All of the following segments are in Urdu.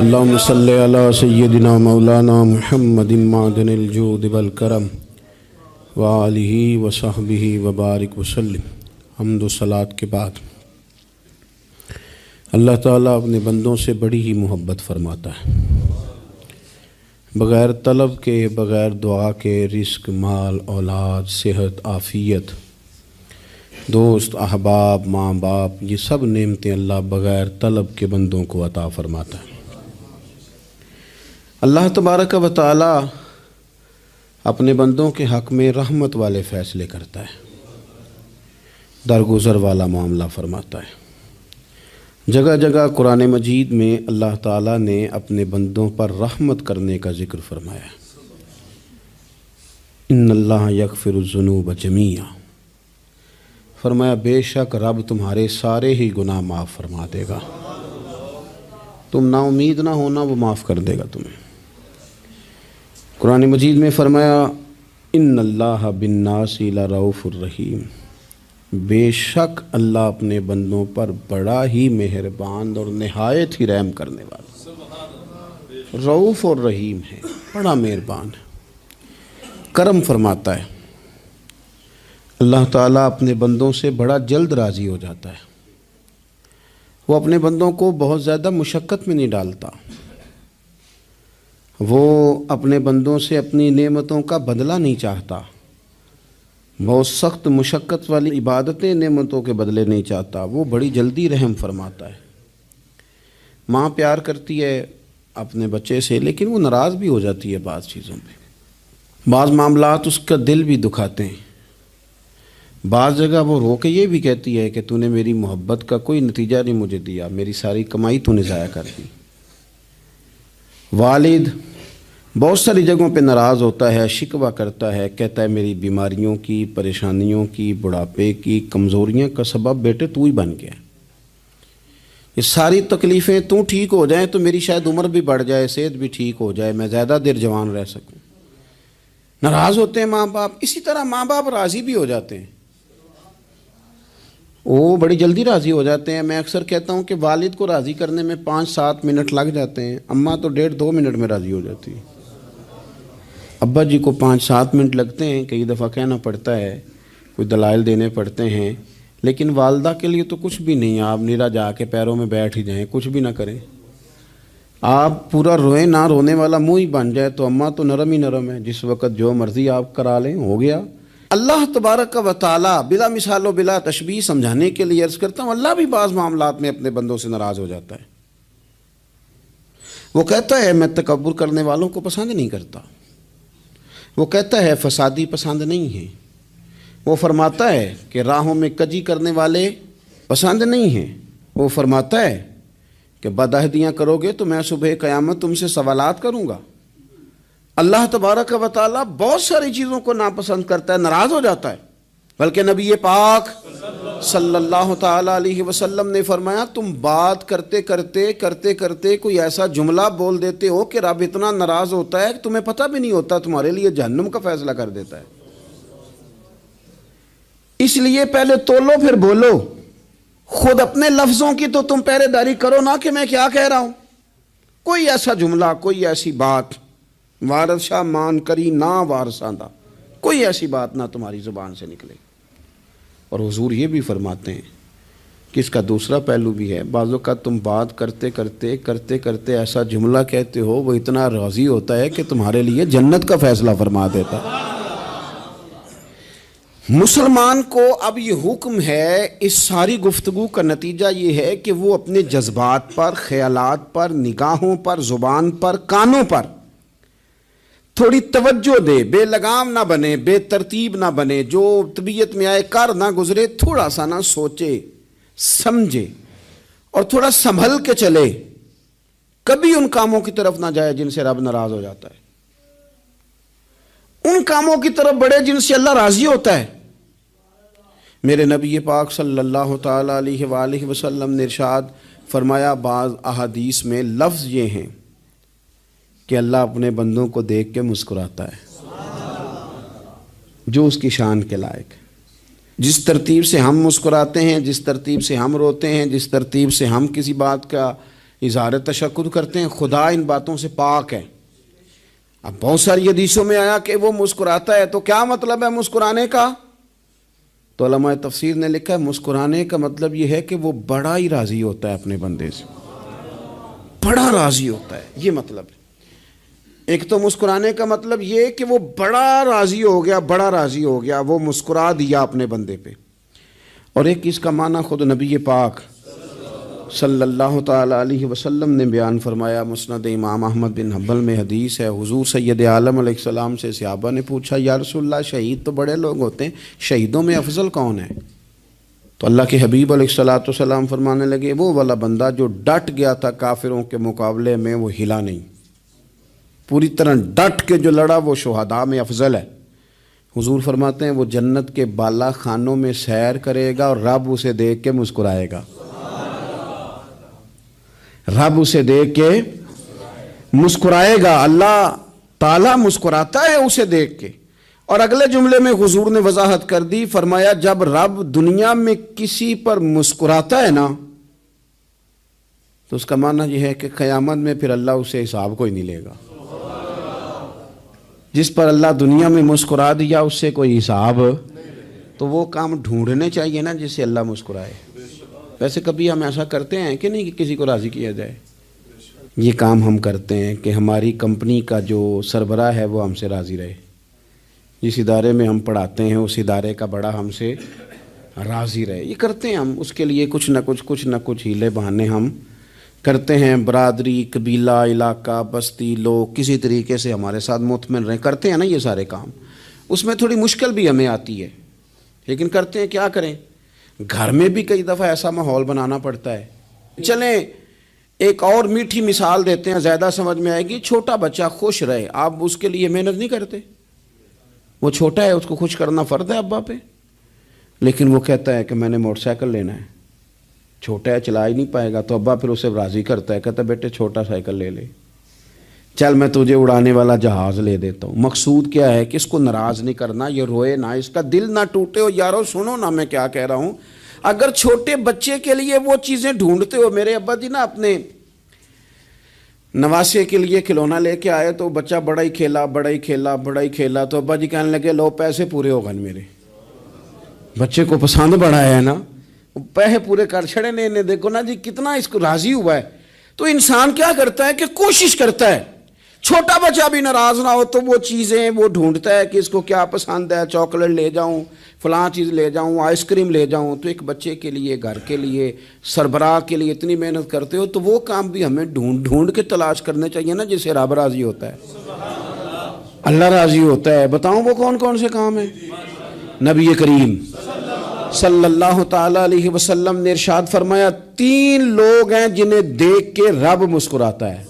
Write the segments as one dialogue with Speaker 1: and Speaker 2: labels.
Speaker 1: اللہم صلی علی سیدنا مولانا محمد معدن الجود والکرم وآلہ وصحبہ وبارک وسلم۔ حمد و صلاۃ کے بعد اللہ تعالیٰ اپنے بندوں سے بڑی ہی محبت فرماتا ہے۔ بغیر طلب کے، بغیر دعا کے رزق، مال، اولاد، صحت، عافیت، دوست، احباب، ماں باپ، یہ سب نعمتیں اللہ بغیر طلب کے بندوں کو عطا فرماتا ہے۔ اللہ تبارک و تعالی اپنے بندوں کے حق میں رحمت والے فیصلے کرتا ہے، درگزر والا معاملہ فرماتا ہے۔ جگہ جگہ قرآن مجید میں اللہ تعالیٰ نے اپنے بندوں پر رحمت کرنے کا ذکر فرمایا ہے۔ ان اللہ یغفر الذنوب جمیعا، فرمایا بے شک رب تمہارے سارے ہی گناہ معاف فرما دے گا، تم نا امید نہ ہونا، وہ معاف کر دے گا تمہیں۔ قرآن مجید میں فرمایا ان اللہ بالناس لرؤوف الرحیم، بے شک اللہ اپنے بندوں پر بڑا ہی مہربان اور نہایت ہی رحم کرنے والا، رؤوف اور رحیم ہے، بڑا مہربان ہے، کرم فرماتا ہے۔ اللہ تعالیٰ اپنے بندوں سے بڑا جلد راضی ہو جاتا ہے، وہ اپنے بندوں کو بہت زیادہ مشقت میں نہیں ڈالتا، وہ اپنے بندوں سے اپنی نعمتوں کا بدلہ نہیں چاہتا، بہت سخت مشقت والی عبادتیں نعمتوں کے بدلے نہیں چاہتا، وہ بڑی جلدی رحم فرماتا ہے۔ ماں پیار کرتی ہے اپنے بچے سے، لیکن وہ ناراض بھی ہو جاتی ہے بعض چیزوں پہ، بعض معاملات اس کا دل بھی دکھاتے ہیں، بعض جگہ وہ رو کے یہ بھی کہتی ہے کہ تو نے میری محبت کا کوئی نتیجہ نہیں مجھے دیا، میری ساری کمائی تو نے ضائع کر دی۔ والد بہت ساری جگہوں پہ ناراض ہوتا ہے، شکوہ کرتا ہے، کہتا ہے میری بیماریوں کی، پریشانیوں کی، بڑھاپے کی، کمزوریاں کا سبب بیٹے تو ہی بن گیا، یہ ساری تکلیفیں تو ٹھیک ہو جائیں تو میری شاید عمر بھی بڑھ جائے، صحت بھی ٹھیک ہو جائے، میں زیادہ دیر جوان رہ سکوں۔ ناراض ہوتے ہیں ماں باپ، اسی طرح ماں باپ راضی بھی ہو جاتے ہیں، وہ بڑی جلدی راضی ہو جاتے ہیں۔ میں اکثر کہتا ہوں کہ والد کو راضی کرنے میں 5-7 منٹ لگ جاتے ہیں، اماں تو 1.5-2 منٹ میں راضی ہو جاتی ہے۔ ابا جی کو 5-7 منٹ لگتے ہیں، کئی دفعہ کہنا پڑتا ہے، کوئی دلائل دینے پڑتے ہیں، لیکن والدہ کے لیے تو کچھ بھی نہیں، آپ نیرا جا کے پیروں میں بیٹھ ہی جائیں، کچھ بھی نہ کریں، آپ پورا روئیں نہ، رونے والا منہ ہی بن جائے تو اماں تو نرم ہی نرم ہے، جس وقت جو مرضی آپ کرا لیں ہو گیا۔ اللہ تبارک و تعالی بلا مثال و بلا تشبیہ سمجھانے کے لیے عرض کرتا ہوں، اللہ بھی بعض معاملات میں اپنے بندوں سے ناراض ہو جاتا ہے۔ وہ کہتا ہے میں تکبر کرنے والوں کو پسند نہیں کرتا، وہ کہتا ہے فسادی پسند نہیں ہیں، وہ فرماتا ہے کہ راہوں میں کجی کرنے والے پسند نہیں ہیں، وہ فرماتا ہے کہ بدعہدیاں کرو گے تو میں صبح قیامت تم سے سوالات کروں گا۔ اللہ تبارک و تعالیٰ بہت ساری چیزوں کو ناپسند کرتا ہے، ناراض ہو جاتا ہے، بلکہ نبی پاک صلی اللہ تعالیٰ علیہ وسلم نے فرمایا تم بات کرتے کرتے کوئی ایسا جملہ بول دیتے ہو کہ رب اتنا ناراض ہوتا ہے کہ تمہیں پتہ بھی نہیں ہوتا، تمہارے لیے جہنم کا فیصلہ کر دیتا ہے۔ اس لیے پہلے تولو پھر بولو، خود اپنے لفظوں کی تو تم پہرے داری کرو نا کہ میں کیا کہہ رہا ہوں۔ کوئی ایسا جملہ، کوئی ایسی بات، وارث شاہ مان کری نہ وارثاں دا، کوئی ایسی بات نہ تمہاری زبان سے نکلے۔ اور حضور یہ بھی فرماتے ہیں کہ اس کا دوسرا پہلو بھی ہے، بعض اوقات تم بات کرتے ایسا جملہ کہتے ہو وہ اتنا راضی ہوتا ہے کہ تمہارے لیے جنت کا فیصلہ فرما دیتا ہے۔ مسلمان کو اب یہ حکم ہے، اس ساری گفتگو کا نتیجہ یہ ہے کہ وہ اپنے جذبات پر، خیالات پر، نگاہوں پر، زبان پر، کانوں پر تھوڑی توجہ دے، بے لگام نہ بنے، بے ترتیب نہ بنے، جو طبیعت میں آئے کر نہ گزرے، تھوڑا سا نہ سوچے سمجھے اور تھوڑا سنبھل کے چلے، کبھی ان کاموں کی طرف نہ جائے جن سے رب ناراض ہو جاتا ہے، ان کاموں کی طرف بڑھے جن سے اللہ راضی ہوتا ہے۔ میرے نبی پاک صلی اللہ تعالیٰ علیہ وآلہ وسلم نے ارشاد فرمایا، بعض احادیث میں لفظ یہ ہیں کہ اللہ اپنے بندوں کو دیکھ کے مسکراتا ہے، جو اس کی شان کے لائق ہے۔ جس ترتیب سے ہم مسکراتے ہیں، جس ترتیب سے ہم روتے ہیں، جس ترتیب سے ہم کسی بات کا اظہار تشکر کرتے ہیں، خدا ان باتوں سے پاک ہے۔ اب بہت ساری حدیثوں میں آیا کہ وہ مسکراتا ہے، تو کیا مطلب ہے مسکرانے کا؟ تو علماء تفسیر نے لکھا ہے مسکرانے کا مطلب یہ ہے کہ وہ بڑا ہی راضی ہوتا ہے اپنے بندے سے، بڑا راضی ہوتا ہے، یہ مطلب ہے۔ ایک تو مسکرانے کا مطلب یہ کہ وہ بڑا راضی ہو گیا، بڑا راضی ہو گیا، وہ مسکرا دیا اپنے بندے پہ۔ اور ایک اس کا معنی خود نبی پاک صلی اللہ تعالی علیہ وسلم نے بیان فرمایا، مسند امام احمد بن حنبل میں حدیث ہے، حضور سید عالم علیہ السلام سے صحابہ نے پوچھا یا رسول اللہ شہید تو بڑے لوگ ہوتے ہیں، شہیدوں میں افضل کون ہے؟ تو اللہ کے حبیب علیہ الصلوۃ والسلام فرمانے لگے وہ والا بندہ جو ڈٹ گیا تھا کافروں کے مقابلے میں، وہ ہلا نہیں، پوری طرح ڈٹ کے جو لڑا وہ شہداء میں افضل ہے۔ حضور فرماتے ہیں وہ جنت کے بالا خانوں میں سیر کرے گا اور رب اسے دیکھ کے مسکرائے گا، رب اسے دیکھ کے مسکرائے گا، اللہ تعالیٰ مسکراتا ہے اسے دیکھ کے۔ اور اگلے جملے میں حضور نے وضاحت کر دی، فرمایا جب رب دنیا میں کسی پر مسکراتا ہے نا تو اس کا معنی یہ ہے کہ قیامت میں پھر اللہ اسے حساب کوئی نہیں لے گا۔ جس پر اللہ دنیا میں مسکرا دیا اس سے کوئی حساب، تو وہ کام ڈھونڈنے چاہیے نا جس سے اللہ مسکرائے۔ ویسے کبھی ہم ایسا کرتے ہیں کہ نہیں کہ کسی کو راضی کیا جائے؟ یہ کام ہم کرتے ہیں کہ ہماری کمپنی کا جو سربراہ ہے وہ ہم سے راضی رہے، جس ادارے میں ہم پڑھاتے ہیں اس ادارے کا بڑا ہم سے راضی رہے، یہ کرتے ہیں ہم۔ اس کے لیے کچھ نہ کچھ ہیلے بہانے ہم کرتے ہیں، برادری، قبیلہ، علاقہ، بستی، لوگ کسی طریقے سے ہمارے ساتھ مطمئن رہیں، کرتے ہیں نا یہ سارے کام۔ اس میں تھوڑی مشکل بھی ہمیں آتی ہے لیکن کرتے ہیں، کیا کریں۔ گھر میں بھی کئی دفعہ ایسا ماحول بنانا پڑتا ہے۔ چلیں ایک اور میٹھی مثال دیتے ہیں، زیادہ سمجھ میں آئے گی۔ چھوٹا بچہ خوش رہے، آپ اس کے لیے محنت نہیں کرتے، وہ چھوٹا ہے، اس کو خوش کرنا فرض ہے ابا پہ، لیکن وہ کہتا ہے کہ میں نے موٹر سائیکل لینا ہے، چھوٹا ہے چلا ہی نہیں پائے گا، تو ابا پھر اسے راضی کرتا ہے، کہتا ہے بیٹے چھوٹا سائیکل لے لے، چل میں تجھے اڑانے والا جہاز لے دیتا ہوں۔ مقصود کیا ہے کہ اس کو ناراض نہیں کرنا، یہ روئے نہ، اس کا دل نہ ٹوٹے۔ ہو یارو سنو نا میں کیا کہہ رہا ہوں، اگر چھوٹے بچے کے لیے وہ چیزیں ڈھونڈتے ہو، میرے ابا جی نا اپنے نواسے کے لیے کھلونا لے کے آئے تو بچہ بڑا ہی کھیلا، تو ابا جی کہنے لگے لو پیسے پورے ہو گئے میرے، بچے کو پسند بڑا ہے نا، پیسے پورے کر چھڑے نے، دیکھو نا جی کتنا اس کو راضی ہوا ہے۔ تو انسان کیا کرتا ہے کہ کوشش کرتا ہے چھوٹا بچہ بھی ناراض نہ ہو، تو وہ چیزیں وہ ڈھونڈتا ہے کہ اس کو کیا پسند ہے، چاکلیٹ لے جاؤں، فلاں چیز لے جاؤں، آئس کریم لے جاؤں۔ تو ایک بچے کے لیے، گھر کے لیے، سربراہ کے لیے اتنی محنت کرتے ہو، تو وہ کام بھی ہمیں ڈھونڈ کے تلاش کرنے چاہیے نا جس سے رب راضی ہوتا ہے، اللہ راضی ہوتا ہے۔ بتاؤں وہ کون کون سے کام ہیں؟ نبی کریم صلی اللہ تعالی علیہ وسلم نے ارشاد فرمایا 3 لوگ ہیں جنہیں دیکھ کے رب مسکراتا ہے۔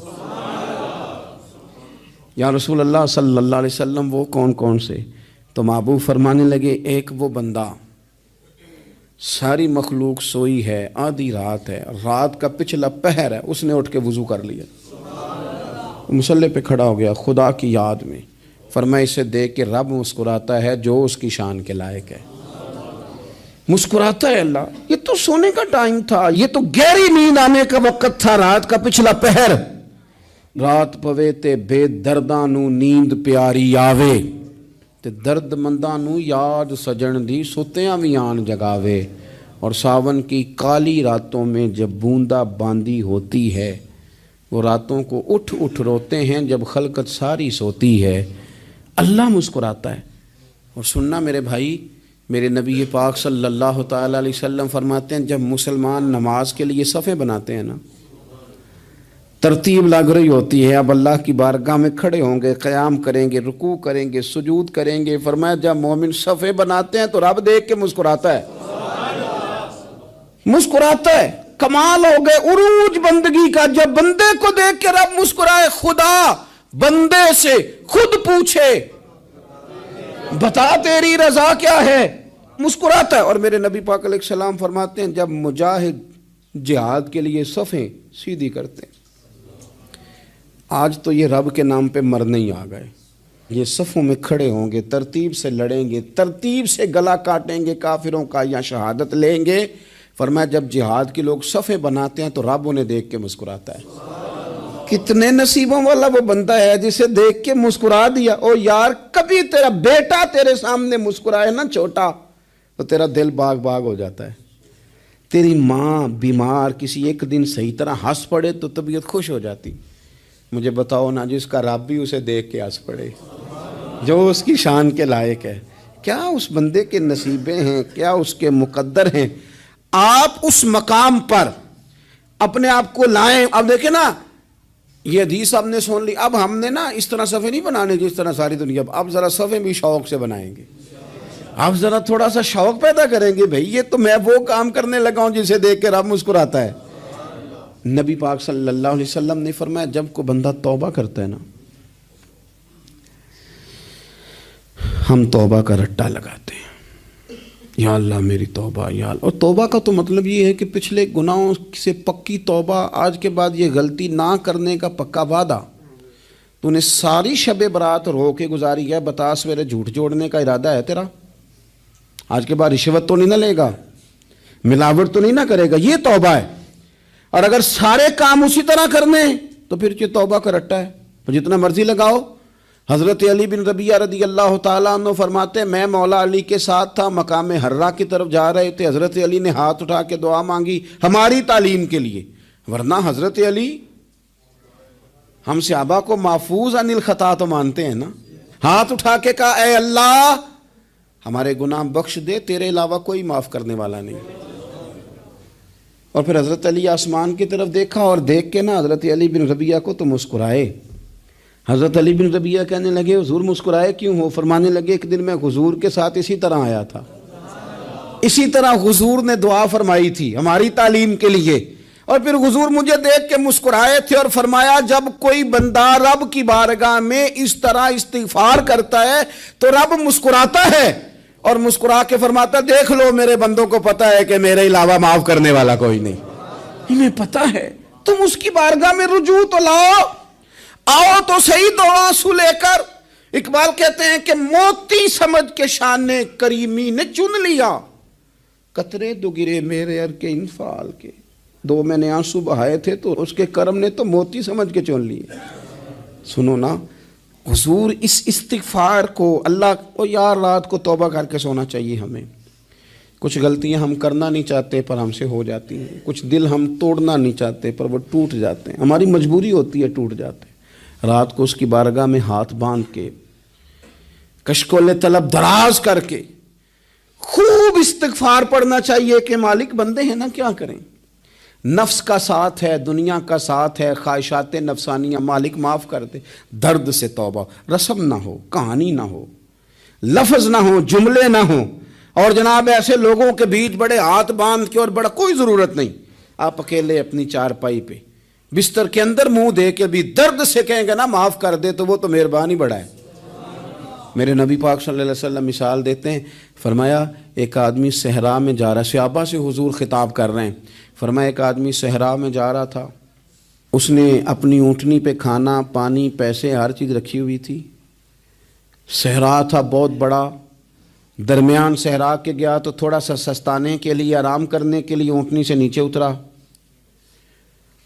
Speaker 1: یا رسول اللہ صلی اللہ علیہ وسلم وہ کون کون سے؟ تو محبوب فرمانے لگے ایک وہ بندہ ساری مخلوق سوئی ہے، آدھی رات ہے، رات کا پچھلا پہر ہے، اس نے اٹھ کے وضو کر لیا، مصلی پہ کھڑا ہو گیا خدا کی یاد میں، فرمایا اسے دیکھ کے رب مسکراتا ہے جو اس کی شان کے لائق ہے، مسکراتا ہے اللہ۔ یہ تو سونے کا ٹائم تھا، یہ تو گہری نیند آنے کا وقت تھا، رات کا پچھلا پہر، رات پوے تے بے درداں نو نیند پیاری آوے، تے درد منداں نو یاد سجن دی ستیاں وی آن جگاوے، اور ساون کی کالی راتوں میں جب بوندا باندی ہوتی ہے، وہ راتوں کو اٹھ اٹھ روتے ہیں جب خلقت ساری سوتی ہے، اللہ مسکراتا ہے۔ اور سننا میرے بھائی، میرے نبی پاک صلی اللہ تعالی علیہ وسلم فرماتے ہیں جب مسلمان نماز کے لیے صفیں بناتے ہیں نا، ترتیب لگ رہی ہوتی ہے، اب اللہ کی بارگاہ میں کھڑے ہوں گے، قیام کریں گے، رکوع کریں گے، سجود کریں گے، فرمایا جب مومن صفیں بناتے ہیں تو رب دیکھ کے مسکراتا ہے، مسکراتا ہے۔ کمال ہو گئے عروج بندگی کا، جب بندے کو دیکھ کے رب مسکرائے، خدا بندے سے خود پوچھے بتا تیری رضا کیا ہے، مسکراتا ہے۔ اور میرے نبی پاک علیہ السلام فرماتے ہیں جب مجاہد جہاد کے لیے صفیں سیدھی کرتے ہیں، آج تو یہ رب کے نام پہ مرنے ہی آ گئے، یہ صفوں میں کھڑے ہوں گے، ترتیب سے لڑیں گے، ترتیب سے گلا کاٹیں گے کافروں کا یا شہادت لیں گے، فرمایا جب جہاد کے لوگ صفیں بناتے ہیں تو رب انہیں دیکھ کے مسکراتا ہے۔ کتنے نصیبوں والا وہ بندہ ہے جسے دیکھ کے مسکرا دیا۔ او یار کبھی تیرا بیٹا تیرے سامنے مسکرائے نا چھوٹا تو تیرا دل باغ باغ ہو جاتا ہے۔ تیری ماں بیمار کسی ایک دن صحیح طرح ہنس پڑے تو طبیعت خوش ہو جاتی۔ مجھے بتاؤ نا جس کا رب بھی اسے دیکھ کے ہنس پڑے، جو اس کی شان کے لائق ہے، کیا اس بندے کے نصیبیں ہیں، کیا اس کے مقدر ہیں۔ آپ اس مقام پر اپنے آپ کو لائیں۔ اب دیکھیں نا یہ حدیث آپ نے سن لی، اب ہم نے نا اس طرح صفحے نہیں بنانے جس طرح ساری دنیا، اب ذرا صفحے بھی شوق سے بنائیں گے۔ آپ ذرا تھوڑا سا شوق پیدا کریں گے، بھئی یہ تو میں وہ کام کرنے لگا ہوں جسے دیکھ کے رب مسکراتا ہے۔ نبی پاک صلی اللہ علیہ وسلم نے فرمایا جب کوئی بندہ توبہ کرتا ہے نا، ہم توبہ کا رٹا لگاتے ہیں، یا اللہ میری توبہ یا اللہ۔ اور توبہ کا تو مطلب یہ ہے کہ پچھلے گناہوں سے پکی توبہ، آج کے بعد یہ غلطی نہ کرنے کا پکا وعدہ۔ تو نے ساری شب برات رو کے گزاری ہے، بتا سویرے جھوٹ جوڑنے کا ارادہ ہے تیرا؟ آج کے بعد رشوت تو نہیں نہ لے گا، ملاوٹ تو نہیں نہ کرے گا، یہ توبہ ہے۔ اور اگر سارے کام اسی طرح کرنے تو پھر یہ توبہ کا رٹا ہے، تو جتنا مرضی لگاؤ۔ حضرت علی بن ربیعہ رضی اللہ تعالیٰ عنہ فرماتے ہیں میں مولا علی کے ساتھ تھا، مقام حرہ کی طرف جا رہے تھے، حضرت علی نے ہاتھ اٹھا کے دعا مانگی ہماری تعلیم کے لیے، ورنہ حضرت علی ہم صحابہ کو محفوظ عن الخطا تو مانتے ہیں نا۔ ہاتھ اٹھا کے کہا اے اللہ ہمارے گناہ بخش دے، تیرے علاوہ کوئی معاف کرنے والا نہیں۔ اور پھر حضرت علی آسمان کی طرف دیکھا اور دیکھ کے نا حضرت علی بن ربیعہ کو تو مسکرائے۔ حضرت علی بن ربیعہ کہنے لگے حضور مسکرائے کیوں ہو؟ فرمانے لگے ایک دن میں حضور کے ساتھ اسی طرح آیا تھا، اسی طرح حضور نے دعا فرمائی تھی ہماری تعلیم کے لیے، اور پھر حضور مجھے دیکھ کے مسکرائے تھے اور فرمایا جب کوئی بندہ رب کی بارگاہ میں اس طرح استغفار کرتا ہے تو رب مسکراتا ہے، اور مسکرا کے فرماتا دیکھ لو میرے بندوں کو پتا ہے کہ میرے علاوہ معاف کرنے والا کوئی نہیں، انہیں پتا ہے، تم اس کی بارگاہ میں رجوع تو لاؤ، آؤ تو صحیح دو آنسو لے کر۔ اقبال کہتے ہیں کہ موتی سمجھ کے شان کریمی نے چن لیا، قطرے دو گرے میرے ار کے انفال کے، دو میں نے آنسو بہائے تھے تو اس کے کرم نے تو موتی سمجھ کے چن لیے۔ سنو نا حضور اس استغفار کو اللہ کو یار رات کو توبہ کر کے سونا چاہیے ہمیں۔ کچھ غلطیاں ہم کرنا نہیں چاہتے پر ہم سے ہو جاتی ہیں، کچھ دل ہم توڑنا نہیں چاہتے پر وہ ٹوٹ جاتے ہیں، ہماری مجبوری ہوتی ہے ٹوٹ جاتے ہیں۔ رات کو اس کی بارگاہ میں ہاتھ باندھ کے کشکول طلب دراز کر کے خوب استغفار پڑھنا چاہیے کہ مالک بندے ہیں نا کیا کریں، نفس کا ساتھ ہے، دنیا کا ساتھ ہے، خواہشات نفسانیہ، مالک معاف کر دے۔ درد سے توبہ، رسم نہ ہو، کہانی نہ ہو، لفظ نہ ہو، جملے نہ ہو، اور جناب ایسے لوگوں کے بیچ بڑے ہاتھ باندھ کے اور بڑا کوئی ضرورت نہیں، آپ اکیلے اپنی چارپائی پہ بستر کے اندر منہ دے کے بھی درد سے کہیں گے نا معاف کر دے تو وہ تو مہربانی بڑا ہے۔ میرے نبی پاک صلی اللہ علیہ وسلم مثال دیتے ہیں، فرمایا ایک آدمی صحرا میں جا رہا، صحابہ سے حضور خطاب کر رہے ہیں، فرمایا ایک آدمی صحرا میں جا رہا تھا، اس نے اپنی اونٹنی پہ کھانا پانی پیسے ہر چیز رکھی ہوئی تھی، صحرا تھا بہت بڑا، درمیان صحرا کے گیا تو تھوڑا سا سستانے کے لیے آرام کرنے کے لیے اونٹنی سے نیچے اترا۔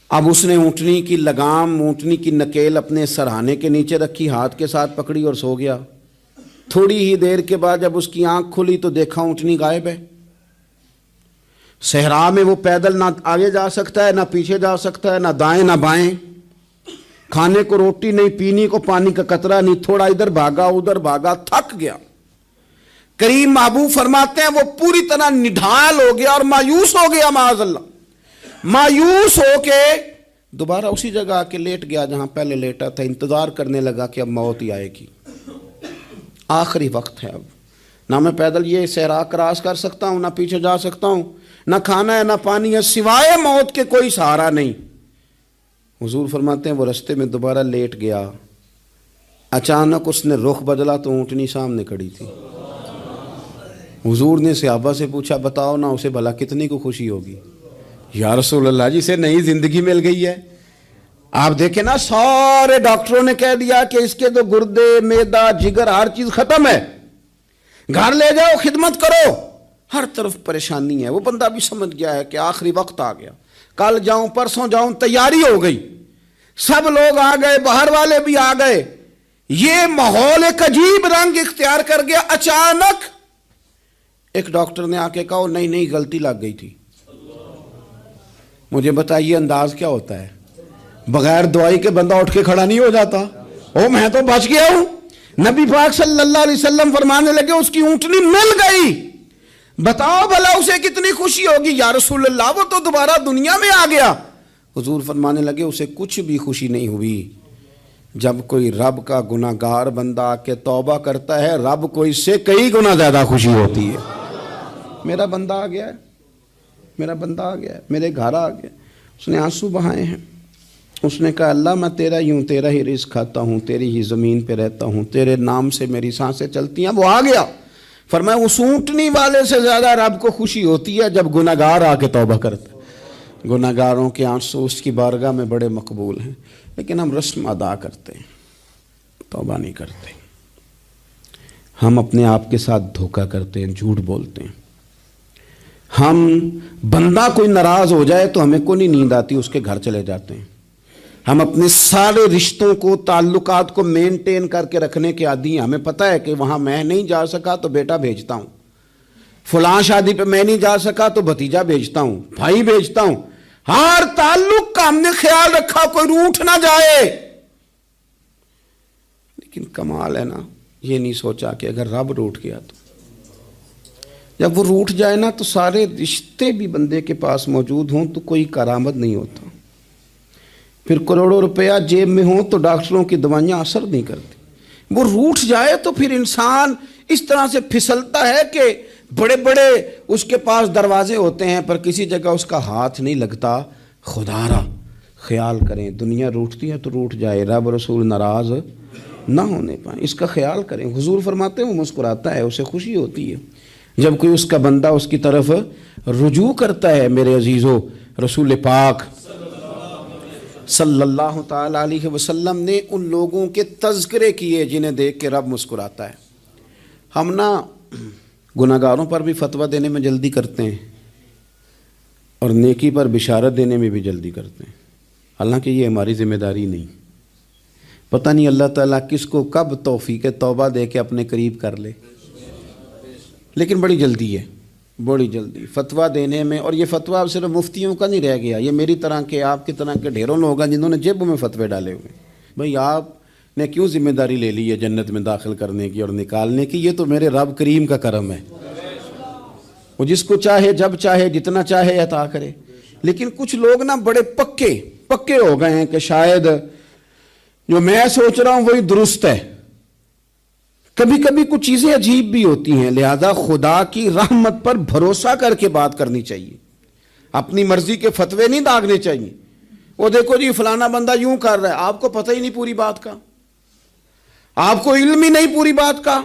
Speaker 1: اب اس نے اونٹنی کی لگام، اونٹنی کی نکیل اپنے سرہانے کے نیچے رکھی، ہاتھ کے ساتھ پکڑی اور سو گیا۔ تھوڑی ہی دیر کے بعد جب اس کی آنکھ کھلی تو دیکھا اونٹنی غائب ہے۔ صحرا میں وہ پیدل نہ آگے جا سکتا ہے، نہ پیچھے جا سکتا ہے، نہ دائیں نہ بائیں، کھانے کو روٹی نہیں، پینے کو پانی کا قطرہ نہیں، تھوڑا ادھر بھاگا ادھر بھاگا، تھک گیا۔ کریم محبوب فرماتے ہیں وہ پوری طرح نڈھال ہو گیا اور مایوس ہو گیا، معاذ اللہ، مایوس ہو کے دوبارہ اسی جگہ آ کے لیٹ گیا جہاں پہلے لیٹا تھا، انتظار کرنے لگا کہ اب موت ہی آئے گی، آخری وقت ہے، اب نہ میں پیدل یہ صحرا کراس کر سکتا ہوں، نہ پیچھے جا سکتا ہوں، نہ کھانا ہے نہ پانی ہے، سوائے موت کے کوئی سہارا نہیں۔ حضور فرماتے ہیں وہ رستے میں دوبارہ لیٹ گیا، اچانک اس نے رخ بدلا تو اونٹنی سامنے کھڑی تھی۔ حضور نے صحابہ سے پوچھا بتاؤ نا اسے بھلا کتنی کو خوشی ہوگی؟ یا رسول اللہ جی سے نئی زندگی مل گئی ہے۔ آپ دیکھیں نا سارے ڈاکٹروں نے کہہ دیا کہ اس کے تو گردے، میدا، جگر ہر چیز ختم ہے، گھر لے جاؤ خدمت کرو، ہر طرف پریشانی ہے. وہ بندہ بھی سمجھ گیا ہے کہ آخری وقت آ گیا, کل جاؤں پرسوں جاؤں, تیاری ہو گئی, سب لوگ آ گئے, باہر والے بھی آ گئے, یہ ماحول ایک عجیب رنگ اختیار کر گیا. اچانک ایک ڈاکٹر نے آ کے کہا نہیں نہیں غلطی لگ گئی تھی. مجھے بتائیے انداز کیا ہوتا ہے؟ بغیر دوائی کے بندہ اٹھ کے کھڑا نہیں ہو جاتا. او میں تو بچ گیا ہوں. نبی پاک صلی اللہ علیہ وسلم فرمانے لگے اس کی اونٹنی مل گئی. بتاؤ بھلا اسے کتنی خوشی ہوگی. یا رسول اللہ وہ تو دوبارہ دنیا میں آ گیا. حضور فرمانے لگے اسے کچھ بھی خوشی نہیں ہوئی. جب کوئی رب کا گناہگار بندہ آ کے توبہ کرتا ہے, رب کو اس سے کئی گنا زیادہ خوشی ہوتی ہے. میرا بندہ آ گیا ہے, میرا بندہ آ گیا ہے, میرے گھر آ گیا. اس نے آنسو بہائے ہیں. اس نے کہا اللہ میں تیرا ہی ہوں, تیرا ہی رزق کھاتا ہوں, تیری ہی زمین پہ رہتا ہوں, تیرے نام سے میری سانسیں چلتی ہیں. وہ آ گیا. فرمایا اس اونٹنی والے سے زیادہ رب کو خوشی ہوتی ہے جب گناہگار آ کے توبہ کرتا ہے. گناہگاروں کے آنسو اس کی بارگاہ میں بڑے مقبول ہیں, لیکن ہم رسم ادا کرتے ہیں, توبہ نہیں کرتے. ہم اپنے آپ کے ساتھ دھوکہ کرتے ہیں, جھوٹ بولتے ہیں. ہم بندہ کوئی ناراض ہو جائے تو ہمیں کو نہیں نیند آتی, اس کے گھر چلے جاتے ہیں. ہم اپنے سارے رشتوں کو, تعلقات کو مینٹین کر کے رکھنے کے عادی ہیں. ہمیں پتہ ہے کہ وہاں میں نہیں جا سکا تو بیٹا بھیجتا ہوں, فلاں شادی پہ میں نہیں جا سکا تو بھتیجا بھیجتا ہوں, بھائی بھیجتا ہوں. ہر تعلق کا ہم نے خیال رکھا کوئی روٹھ نہ جائے. لیکن کمال ہے نا, یہ نہیں سوچا کہ اگر رب روٹھ گیا تو, جب وہ روٹھ جائے نا تو سارے رشتے بھی بندے کے پاس موجود ہوں تو کوئی کارآمد نہیں ہوتا. پھر کروڑوں روپیہ جیب میں ہوں تو ڈاکٹروں کی دوائیاں اثر نہیں کرتی. وہ روٹھ جائے تو پھر انسان اس طرح سے پھسلتا ہے کہ بڑے بڑے اس کے پاس دروازے ہوتے ہیں پر کسی جگہ اس کا ہاتھ نہیں لگتا. خدا را خیال کریں, دنیا روٹھتی ہے تو روٹھ جائے, رب رسول ناراض نہ ہونے پائیں, اس کا خیال کریں. حضور فرماتے ہیں وہ مسکراتا ہے, اسے خوشی ہوتی ہے جب کوئی اس کا بندہ اس کی طرف رجوع کرتا ہے. میرے عزیزو, رسول پاک صلی اللہ تعالی علیہ وسلم نے ان لوگوں کے تذکرے کیے جنہیں دیکھ کے رب مسکراتا ہے. ہم نا گناہگاروں پر بھی فتویٰ دینے میں جلدی کرتے ہیں اور نیکی پر بشارت دینے میں بھی جلدی کرتے ہیں, حالانکہ یہ ہماری ذمہ داری نہیں. پتہ نہیں اللہ تعالیٰ کس کو کب توفیق توبہ دے کے اپنے قریب کر لے, لیکن بڑی جلدی ہے, بڑی جلدی فتویٰ دینے میں. اور یہ فتویٰ صرف مفتیوں کا نہیں رہ گیا, یہ میری طرح کے, آپ کی طرح کے ڈھیروں لوگ ہیں جنہوں نے جیبوں میں فتوے ڈالے ہوئے. بھئی آپ نے کیوں ذمہ داری لے لی ہے جنت میں داخل کرنے کی اور نکالنے کی؟ یہ تو میرے رب کریم کا کرم ہے, وہ جس کو چاہے جب چاہے جتنا چاہے عطا کرے. لیکن کچھ لوگ نا بڑے پکے ہو گئے ہیں کہ شاید جو میں سوچ رہا ہوں وہی درست ہے. کبھی کبھی کچھ چیزیں عجیب بھی ہوتی ہیں, لہذا خدا کی رحمت پر بھروسہ کر کے بات کرنی چاہیے. اپنی مرضی کے فتوے نہیں داغنے چاہیے. وہ دیکھو جی فلانا بندہ یوں کر رہا ہے, آپ کو پتہ ہی نہیں پوری بات کا, آپ کو علم ہی نہیں پوری بات کا.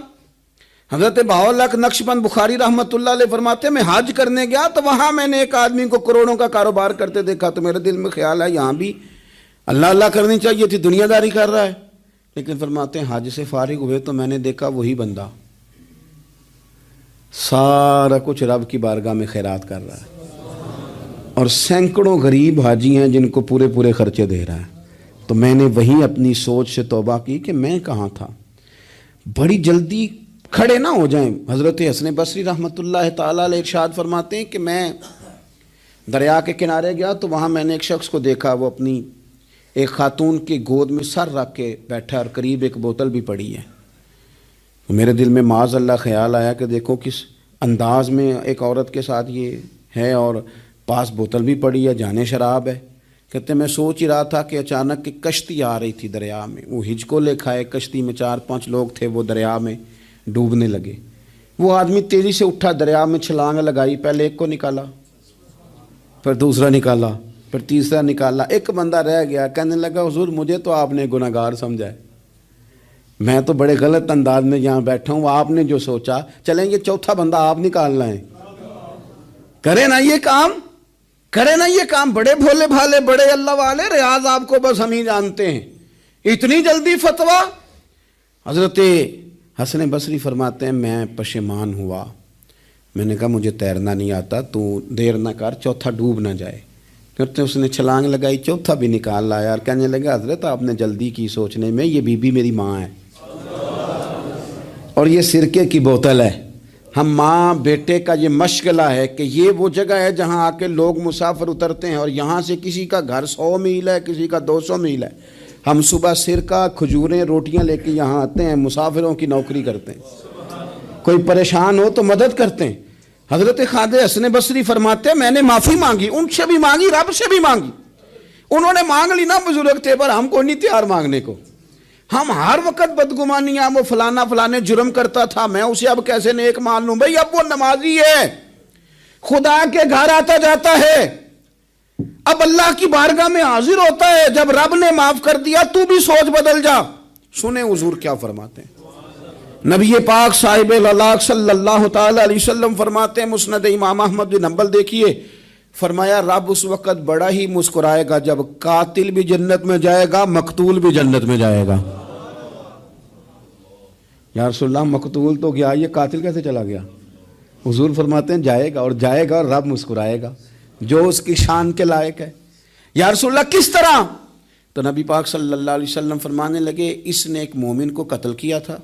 Speaker 1: حضرت بہاءاللہ نقشبند بخاری رحمۃ اللہ علیہ فرماتے ہیں میں حج کرنے گیا تو وہاں میں نے ایک آدمی کو کروڑوں کا کاروبار کرتے دیکھا تو میرے دل میں خیال ہے یہاں بھی اللہ اللہ کرنی چاہیے تھی, دنیا داری کر رہا ہے. لیکن فرماتے ہیں حج سے فارغ ہوئے تو میں نے دیکھا وہی بندہ سارا کچھ رب کی بارگاہ میں خیرات کر رہا ہے اور سینکڑوں غریب حاجی ہیں جن کو پورے خرچے دے رہا ہے. تو میں نے وہیں اپنی سوچ سے توبہ کی کہ میں کہاں تھا. بڑی جلدی کھڑے نہ ہو جائیں. حضرت حسن بصری رحمۃ اللہ تعالیٰ علیہ ارشاد فرماتے ہیں کہ میں دریا کے کنارے گیا تو وہاں میں نے ایک شخص کو دیکھا, وہ اپنی ایک خاتون کی گود میں سر رکھ کے بیٹھا اور قریب ایک بوتل بھی پڑی ہے. میرے دل میں معاذ اللہ خیال آیا کہ دیکھو کس انداز میں ایک عورت کے ساتھ یہ ہے اور پاس بوتل بھی پڑی ہے, جانے شراب ہے. کہتے میں سوچ ہی رہا تھا کہ اچانک ایک کشتی آ رہی تھی دریا میں, وہ ہچکو لے کھائے, کشتی میں 4-5 لوگ تھے, وہ دریا میں ڈوبنے لگے. وہ آدمی تیزی سے اٹھا, دریا میں چھلانگ لگائی, پہلے ایک کو نکالا, پھر دوسرا نکالا, پھر تیسرا نکالا. ایک بندہ رہ گیا, کہنے لگا حضور مجھے تو آپ نے گناہگار سمجھا ہے, میں تو بڑے غلط انداز میں یہاں بیٹھا ہوں, آپ نے جو سوچا چلیں یہ چوتھا بندہ آپ نکالنا ہے, کرے نا یہ کام, کرے نا یہ کام. بڑے بھولے بھالے بڑے اللہ والے, ریاض آپ کو بس ہم ہی جانتے ہیں, اتنی جلدی فتویٰ. حضرت حسن بصری فرماتے ہیں میں پشیمان ہوا, میں نے کہا مجھے تیرنا نہیں آتا، تو دیر نہ کر، چوتھا ڈوب نہ جائے۔ پھر اس نے چھلانگ لگائی، چوتھا بھی نکال لایا اور کہنے لگا حضرت آپ نے جلدی کی سوچنے میں، یہ بی بی میری ماں ہے اور یہ سرکے کی بوتل ہے۔ ہم ماں بیٹے کا یہ مشغلہ ہے کہ یہ وہ جگہ ہے جہاں آ کے لوگ مسافر اترتے ہیں، اور یہاں سے کسی کا گھر 100 میل ہے، کسی کا 200 میل ہے، ہم صبح سرکہ کھجوریں روٹیاں لے کے یہاں آتے ہیں، مسافروں کی نوکری کرتے ہیں، کوئی پریشان ہو تو مدد کرتے ہیں۔ حضرت خواجہ حسن بصری فرماتے ہیں میں نے معافی مانگی، ان سے بھی مانگی، رب سے بھی مانگی، انہوں نے مانگ لی نا بزرگ تھے، پر ہم کو نہیں تیار مانگنے کو۔ ہم ہر وقت بدگمانیاں، وہ فلانا فلانے جرم کرتا تھا، میں اسے اب کیسے نیک مان لوں؟ بھئی اب وہ نمازی ہے، خدا کے گھر آتا جاتا ہے، اب اللہ کی بارگاہ میں حاضر ہوتا ہے، جب رب نے معاف کر دیا تو بھی سوچ بدل جا۔ سنیں حضور کیا فرماتے ہیں، نبی پاک صاحب الاخلاق صلی اللہ تعالی علیہ وسلم فرماتے ہیں، مسند امام احمد بن حنبل دیکھیے، فرمایا رب اس وقت بڑا ہی مسکرائے گا جب قاتل بھی جنت میں جائے گا، مقتول بھی جنت میں جائے گا۔ یا رسول اللہ مقتول تو گیا، یہ قاتل کیسے چلا گیا؟ حضور فرماتے ہیں جائے گا، اور جائے گا اور رب مسکرائے گا، جو اس کی شان کے لائق ہے۔ یا رسول اللہ کس طرح؟ تو نبی پاک صلی اللہ علیہ وسلم فرمانے لگے اس نے ایک مومن کو قتل کیا تھا،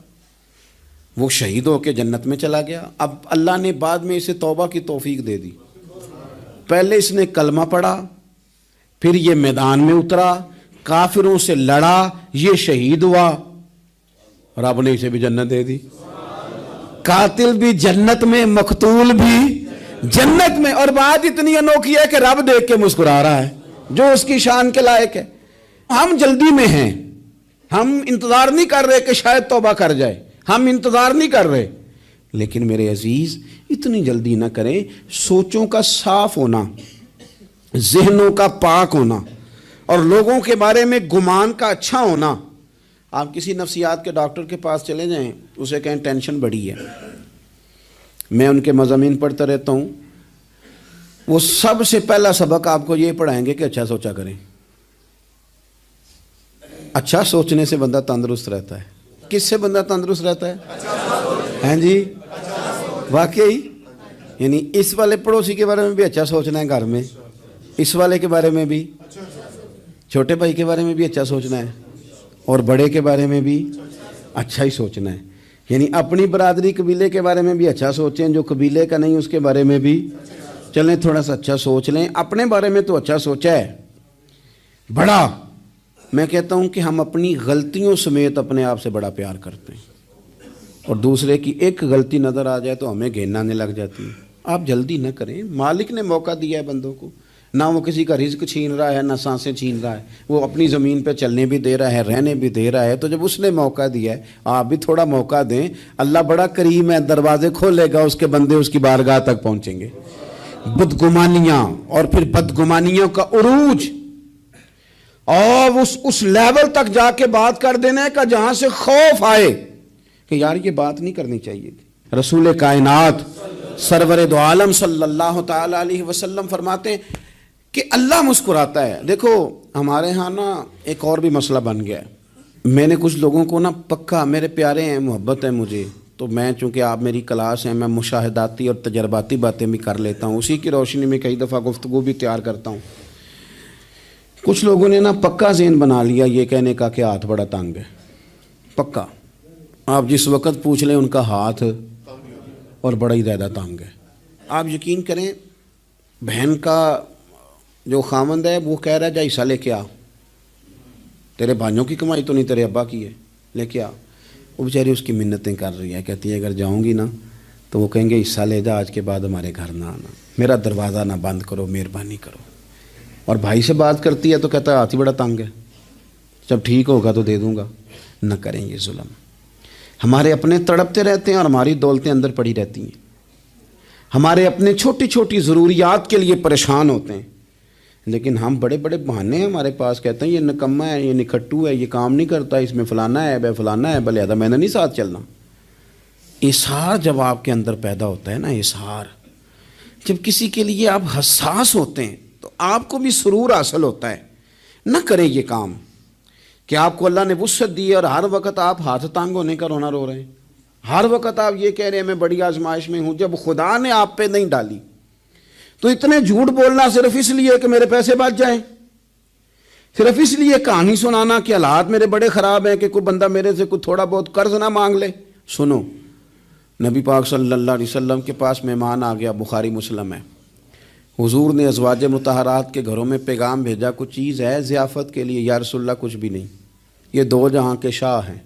Speaker 1: وہ شہید ہو کے جنت میں چلا گیا، اب اللہ نے بعد میں اسے توبہ کی توفیق دے دی، پہلے اس نے کلمہ پڑھا، پھر یہ میدان میں اترا، کافروں سے لڑا، یہ شہید ہوا، رب نے اسے بھی جنت دے دی۔ قاتل بھی جنت میں، مقتول بھی جنت میں، اور بات اتنی انوکھی ہے کہ رب دیکھ کے مسکرا رہا ہے، جو اس کی شان کے لائق ہے۔ ہم جلدی میں ہیں، ہم انتظار نہیں کر رہے کہ شاید توبہ کر جائے، ہم انتظار نہیں کر رہے، لیکن میرے عزیز اتنی جلدی نہ کریں۔ سوچوں کا صاف ہونا، ذہنوں کا پاک ہونا، اور لوگوں کے بارے میں گمان کا اچھا ہونا۔ آپ کسی نفسیات کے ڈاکٹر کے پاس چلے جائیں، اسے کہیں ٹینشن بڑی ہے، میں ان کے مضامین پڑھتا رہتا ہوں، وہ سب سے پہلا سبق آپ کو یہ پڑھائیں گے کہ اچھا سوچا کریں۔ اچھا سوچنے سے بندہ تندرست رہتا ہے۔ کس سے بندہ تندرست رہتا ہے؟ ہیں جی واقعی، یعنی اس والے پڑوسی کے بارے میں بھی اچھا سوچنا ہے، گھر میں اس والے کے بارے میں بھی، چھوٹے بھائی کے بارے میں بھی اچھا سوچنا ہے، اور بڑے کے بارے میں بھی اچھا ہی سوچنا ہے۔ یعنی اپنی برادری قبیلے کے بارے میں بھی اچھا سوچیں، جو قبیلے کا نہیں اس کے بارے میں بھی چلیں تھوڑا سا اچھا سوچ لیں۔ اپنے بارے میں تو اچھا سوچا ہے بڑا، میں کہتا ہوں کہ ہم اپنی غلطیوں سمیت اپنے آپ سے بڑا پیار کرتے ہیں، اور دوسرے کی ایک غلطی نظر آ جائے تو ہمیں گھین آنے لگ جاتی ہے۔ آپ جلدی نہ کریں، مالک نے موقع دیا ہے بندوں کو، نہ وہ کسی کا رزق چھین رہا ہے، نہ سانسیں چھین رہا ہے، وہ اپنی زمین پہ چلنے بھی دے رہا ہے، رہنے بھی دے رہا ہے، تو جب اس نے موقع دیا ہے آپ بھی تھوڑا موقع دیں۔ اللہ بڑا کریم ہے، دروازے کھولے گا، اس کے بندے اس کی بارگاہ تک پہنچیں گے۔ بدگمانیاں، اور پھر بدگمانیوں کا عروج، اور اس لیول تک جا کے بات کر دینے کا جہاں سے خوف آئے کہ یار یہ بات نہیں کرنی چاہیے تھی۔ رسول کائنات سرور دو عالم صلی اللہ تعالی علیہ وسلم فرماتے ہیں کہ اللہ مسکراتا ہے۔ دیکھو ہمارے ہاں نا ایک اور بھی مسئلہ بن گیا ہے، میں نے کچھ لوگوں کو نا پکا، میرے پیارے ہیں، محبت ہے مجھے، تو میں چونکہ آپ میری کلاس ہیں، میں مشاہداتی اور تجرباتی باتیں بھی کر لیتا ہوں، اسی کی روشنی میں کئی دفعہ گفتگو بھی تیار کرتا ہوں۔ کچھ لوگوں نے نا پکا ذہن بنا لیا یہ کہنے کا کہ ہاتھ بڑا تنگ ہے، پکا، آپ جس وقت پوچھ لیں ان کا ہاتھ اور بڑا ہی زیادہ تنگ ہے۔ آپ یقین کریں، بہن کا جو خامند ہے وہ کہہ رہا ہے جا حصہ لے کے آ، تیرے بھائیوں کی کمائی تو نہیں، تیرے ابا کی ہے، لے کے آ۔ وہ بیچاری اس کی منتیں کر رہی ہے، کہتی ہے اگر جاؤں گی نا تو وہ کہیں گے حصہ لے جا، آج کے بعد ہمارے گھر نہ آنا، میرا دروازہ نہ بند کرو، مہربانی کرو۔ اور بھائی سے بات کرتی ہے تو کہتا ہے ہاتھ ہی بڑا تنگ ہے، جب ٹھیک ہوگا تو دے دوں گا۔ نہ کریں یہ ظلم، ہمارے اپنے تڑپتے رہتے ہیں اور ہماری دولتیں اندر پڑی رہتی ہیں، ہمارے اپنے چھوٹی چھوٹی ضروریات کے لیے پریشان ہوتے ہیں، لیکن ہم بڑے بڑے بہانے ہیں ہمارے پاس، کہتے ہیں یہ نکما ہے، یہ نکھٹو ہے، یہ کام نہیں کرتا، اس میں فلانا ہے، بے فلانا ہے، بلہذا میں نے نہیں ساتھ چلنا۔ اظہار جب آپ کے اندر پیدا ہوتا ہے نا، اظہار جب کسی کے لیے آپ حساس ہوتے ہیں تو آپ کو بھی سرور حاصل ہوتا ہے۔ نہ کریں یہ کام کہ آپ کو اللہ نے وسعت دی ہے اور ہر وقت آپ ہاتھ تانگ ہونے کا رونا رو رہے ہیں، ہر وقت آپ یہ کہہ رہے ہیں میں بڑی آزمائش میں ہوں، جب خدا نے آپ پہ نہیں ڈالی تو اتنے جھوٹ بولنا صرف اس لیے کہ میرے پیسے بچ جائیں، صرف اس لیے کہانی سنانا کہ حالات میرے بڑے خراب ہیں کہ کوئی بندہ میرے سے کوئی تھوڑا بہت قرض نہ مانگ لے۔ سنو، نبی پاک صلی اللہ علیہ وسلم کے پاس مہمان آ گیا، بخاری مسلم ہے، حضور نے ازواج مطہرات کے گھروں میں پیغام بھیجا، کچھ چیز ہے ضیافت کے لیے؟ یا رسول اللہ کچھ بھی نہیں، یہ دو جہاں کے شاہ ہیں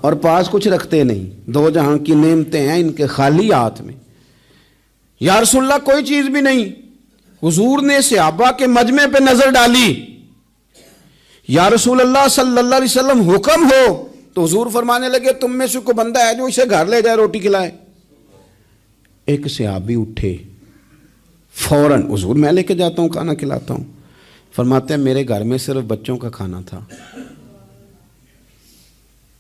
Speaker 1: اور پاس کچھ رکھتے نہیں، دو جہاں کی نعمتیں ہیں ان کے خالی ہاتھ میں۔ یا رسول اللہ کوئی چیز بھی نہیں۔ حضور نے صحابہ کے مجمع پہ نظر ڈالی، یا رسول اللہ صلی اللہ علیہ وسلم حکم ہو، تو حضور فرمانے لگے تم میں سے کوئی بندہ ہے جو اسے گھر لے جائے روٹی کھلائے؟ ایک صحابی اٹھے فوراً، حضور میں لے کے جاتا ہوں کھانا کھلاتا ہوں۔ فرماتے ہیں میرے گھر میں صرف بچوں کا کھانا تھا،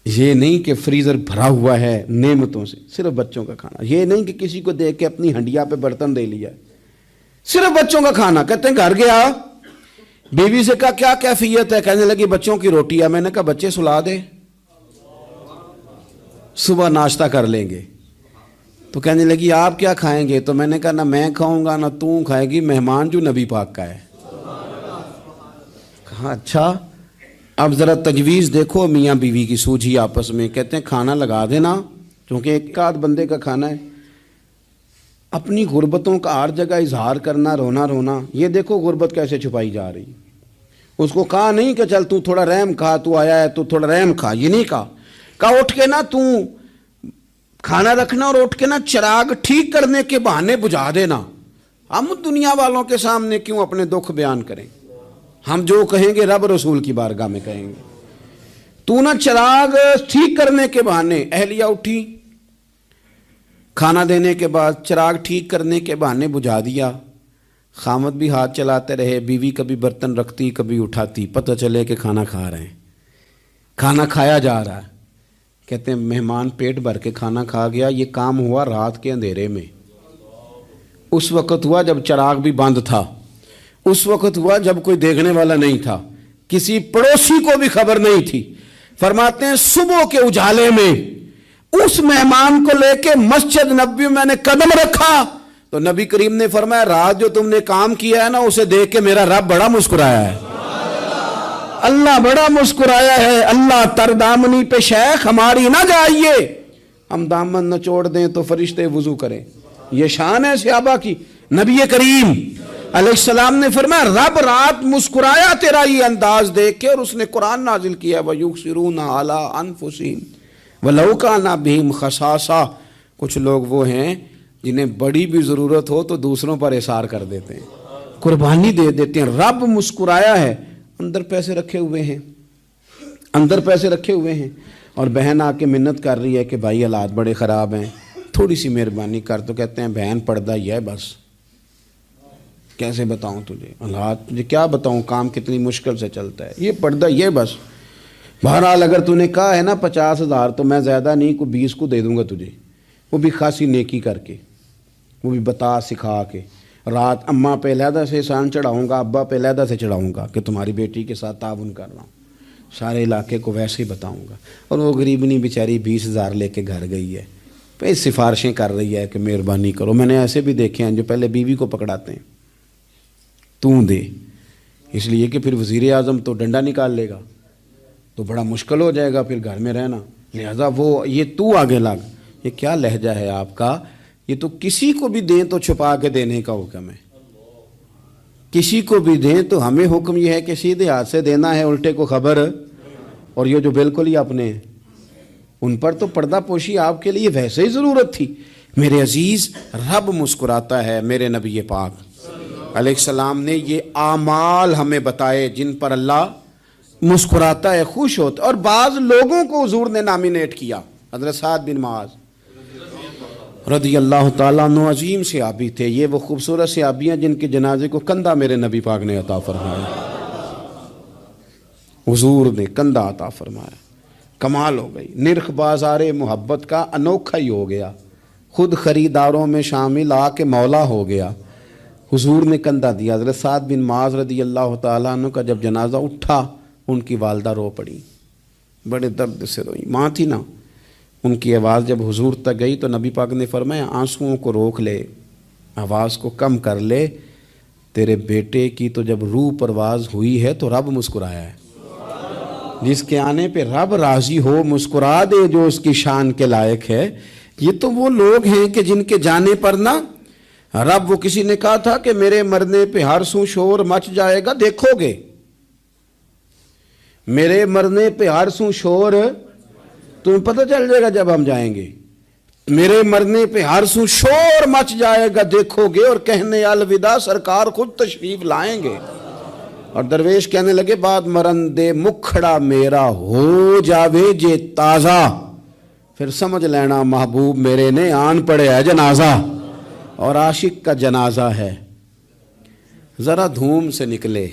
Speaker 1: یہ نہیں کہ فریزر بھرا ہوا ہے نعمتوں سے، صرف بچوں کا کھانا، یہ نہیں کہ کسی کو دیکھ کے اپنی ہنڈیا پہ برتن دے لیا، صرف بچوں کا کھانا۔ کہتے ہیں گھر گیا، بیوی سے کہا کیا کیفیت ہے؟ کہنے لگی بچوں کی روٹی ہے۔ میں نے کہا بچے سلا دے، صبح ناشتہ کر لیں گے۔ تو کہنے لگی آپ کیا کھائیں گے؟ تو میں نے کہا نہ میں کھاؤں گا نہ تو کھائے گی، مہمان جو نبی پاک کا ہے۔ کہا اچھا، اب ذرا تجویز دیکھو میاں بیوی کی سوجھی آپس میں۔ کہتے ہیں کھانا لگا دینا، کیونکہ ایک آدھ بندے کا کھانا ہے۔ اپنی غربتوں کا ہر جگہ اظہار کرنا، رونا رونا، یہ دیکھو غربت کیسے چھپائی جا رہی۔ اس کو کہا نہیں کہ چل تو تھوڑا رحم کھا، تو آیا ہے تو تھوڑا رحم کھا، یہ نہیں کہا اٹھ کے نا تو کھانا رکھنا اور اٹھ کے نا چراغ ٹھیک کرنے کے بہانے بجھا دینا۔ ہم دنیا والوں کے سامنے کیوں اپنے دکھ بیان کریں؟ ہم جو کہیں گے رب رسول کی بارگاہ میں کہیں گے۔ تو نا چراغ ٹھیک کرنے کے بہانے، اہلیہ اٹھی، کھانا دینے کے بعد چراغ ٹھیک کرنے کے بہانے بجھا دیا۔ خامد بھی ہاتھ چلاتے رہے، بیوی کبھی برتن رکھتی کبھی اٹھاتی، پتہ چلے کہ کھانا کھا رہے ہیں، کھانا کھایا جا رہا ہے۔ کہتے ہیں مہمان پیٹ بھر کے کھانا کھا گیا۔ یہ کام ہوا رات کے اندھیرے میں، اس وقت ہوا جب چراغ بھی بند تھا، اس وقت ہوا جب کوئی دیکھنے والا نہیں تھا، کسی پڑوسی کو بھی خبر نہیں تھی۔ فرماتے ہیں صبح کے اجالے میں اس مہمان کو لے کے مسجد نبوی میں نے قدم رکھا تو نبی کریم نے فرمایا رات جو تم نے کام کیا ہے نا، اسے دیکھ کے میرا رب بڑا مسکرایا ہے، اللہ بڑا مسکرایا ہے۔ اللہ تر دامنی پہ شیخ ہماری نہ جائیے، ہم دامن نہ چھوڑ دیں تو فرشتے وضو کریں۔ یہ شان ہے صحابہ کی۔ نبی کریم علیہ السلام نے فرمایا رب رات مسکرایا تیرا یہ انداز دیکھ کے، اور اس نے قرآن نازل کیا وَيُؤْثِرُونَ عَلَىٰ أَنفُسِهِمْ وَلَوْ كَانَ بِهِمْ خَصَاصَةٌ۔ کچھ لوگ وہ ہیں جنہیں بڑی بھی ضرورت ہو تو دوسروں پر اثار کر دیتے ہیں، قربانی دے دیتے ہیں۔ رب مسکرایا ہے، اندر پیسے رکھے ہوئے ہیں، اندر پیسے رکھے ہوئے ہیں، اور بہن آ کے منت کر رہی ہے کہ بھائی حالات بڑے خراب ہیں، تھوڑی سی مہربانی کر۔ تو کہتے ہیں بہن پردہ ہی ہے بس، کیسے بتاؤں تجھے حالات، تجھے کیا بتاؤں کام کتنی مشکل سے چلتا ہے، یہ پردہ یہ بس۔ بہرحال اگر تو نے کہا ہے نا 50,000 تو میں زیادہ نہیں کوئی 20 کو دے دوں گا تجھے، وہ بھی خاصی نیکی کر کے، وہ بھی بتا سکھا کے۔ رات اماں پہ علیحدہ سے احسان چڑھاؤں گا، ابا پہ علیحدہ سے چڑھاؤں گا کہ تمہاری بیٹی کے ساتھ تعاون کر رہا ہوں، سارے علاقے کو ویسے ہی بتاؤں گا۔ اور وہ غریبنی بیچاری 20,000 لے کے گھر گئی ہے، پھر سفارشیں کر رہی ہے کہ مہربانی کرو۔ میں نے ایسے بھی دیکھے ہیں جو پہلے بیوی کو پکڑاتے ہیں تو دے، اس لیے کہ پھر وزیر اعظم تو ڈنڈا نکال لے گا تو بڑا مشکل ہو جائے گا پھر گھر میں رہنا، لہذا وہ یہ تو آگے لگ۔ یہ کیا لہجہ ہے آپ کا؟ یہ تو کسی کو بھی دیں تو چھپا کے دینے کا حکم ہے، کسی کو بھی دیں تو ہمیں حکم یہ ہے کہ سیدھے ہاتھ سے دینا ہے، الٹے کو خبر۔ اور یہ جو بالکل ہی اپنے، ان پر تو پردہ پوشی آپ کے لیے ویسے ہی ضرورت تھی۔ میرے عزیز، رب مسکراتا ہے۔ میرے نبی پاک علیہ السلام نے یہ اعمال ہمیں بتائے جن پر اللہ مسکراتا ہے، خوش ہوتا ہے۔ اور بعض لوگوں کو حضور نے نامینیٹ کیا، حضرت سعد بن معاذ رضی اللہ تعالیٰ عنہ عظیم صحابی تھے۔ یہ وہ خوبصورت صحابی ہیں جن کے جنازے کو کندھا میرے نبی پاک نے عطا فرمایا، حضور نے کندھا عطا فرمایا۔ کمال ہو گئی، نرخ بازار محبت کا انوکھا ہی ہو گیا، خود خریداروں میں شامل آ کے مولا ہو گیا۔ حضور نے کندھا دیا۔ حضرت سعد بن معاذ رضی اللہ تعالیٰ عنہ کا جب جنازہ اٹھا، ان کی والدہ رو پڑی، بڑے درد سے روئی، ماں تھی نا، ان کی آواز جب حضور تک گئی تو نبی پاک نے فرمایا آنسوؤں کو روک لے، آواز کو کم کر لے، تیرے بیٹے کی تو جب روح پرواز ہوئی ہے تو رب مسکرایا ہے۔ جس کے آنے پہ رب راضی ہو مسکرا دے جو اس کی شان کے لائق ہے۔ یہ تو وہ لوگ ہیں کہ جن کے جانے پر نا رب، وہ کسی نے کہا تھا کہ میرے مرنے پہ ہر سو شور مچ جائے گا، دیکھو گے میرے مرنے پہ ہر سو شور تمہیں پتہ چل جائے گا جب ہم جائیں گے، میرے مرنے پہ ہر سو شور مچ جائے گا دیکھو گے، اور کہنے الوداع سرکار خود تشریف لائیں گے۔ اور درویش کہنے لگے بعد مرندے مکھڑا میرا ہو جاوے جے تازہ، پھر سمجھ لینا محبوب میرے نے آن پڑے ہے جنازہ۔ اور عاشق کا جنازہ ہے، ذرا دھوم سے نکلے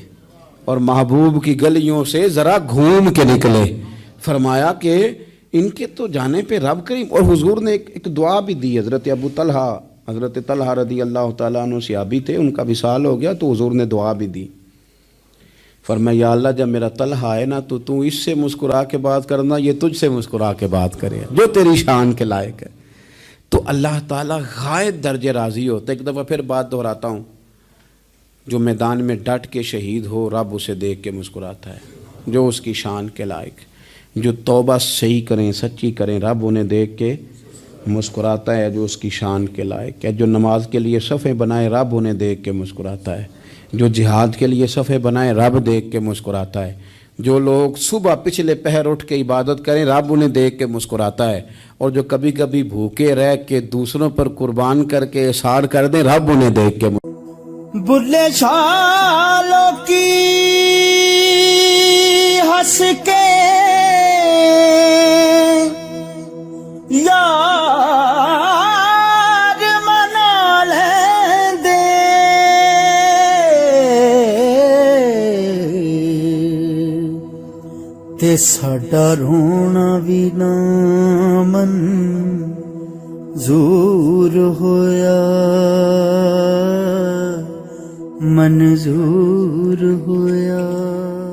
Speaker 1: اور محبوب کی گلیوں سے ذرا گھوم کے نکلے۔ فرمایا کہ ان کے تو جانے پہ رب کریم، اور حضور نے ایک دعا بھی دی۔ حضرت ابو طلحہ، حضرت طلحہ رضی اللہ تعالیٰ عنہ صحابی تھے، ان کا وصال ہو گیا تو حضور نے دعا بھی دی۔ فرمایا یا اللہ جب میرا طلحہ ہے نا تو اس سے مسکرا کے بات کرنا، یہ تجھ سے مسکرا کے بات کرے جو تیری شان کے لائق ہے۔ تو اللہ تعالیٰ غائب درجے راضی ہوتا ہے۔ ایک دفعہ پھر بات دہراتا ہوں، جو میدان میں ڈٹ کے شہید ہو رب اسے دیکھ کے مسکراتا ہے جو اس کی شان کے لائق۔ جو توبہ صحیح کریں سچی کریں رب انہیں دیکھ کے مسکراتا ہے جو اس کی شان کے لائق ہے۔ جو نماز کے لیے صفیں بنائے رب انہیں دیکھ کے مسکراتا ہے۔ جو جہاد کے لیے صفیں بنائے رب دیکھ کے مسکراتا ہے۔ جو لوگ صبح پچھلے پہر اٹھ کے عبادت کریں رب انہیں دیکھ کے مسکراتا ہے۔ اور جو کبھی کبھی بھوکے رہ کے دوسروں پر قربان کر کے احسان کر دیں رب انہیں دیکھ کے
Speaker 2: بلے شالوں کی ہنس کے یار منا لیں دے، تے ساڈا رونا بھی نہ منظور ہویا، منظور ہویا۔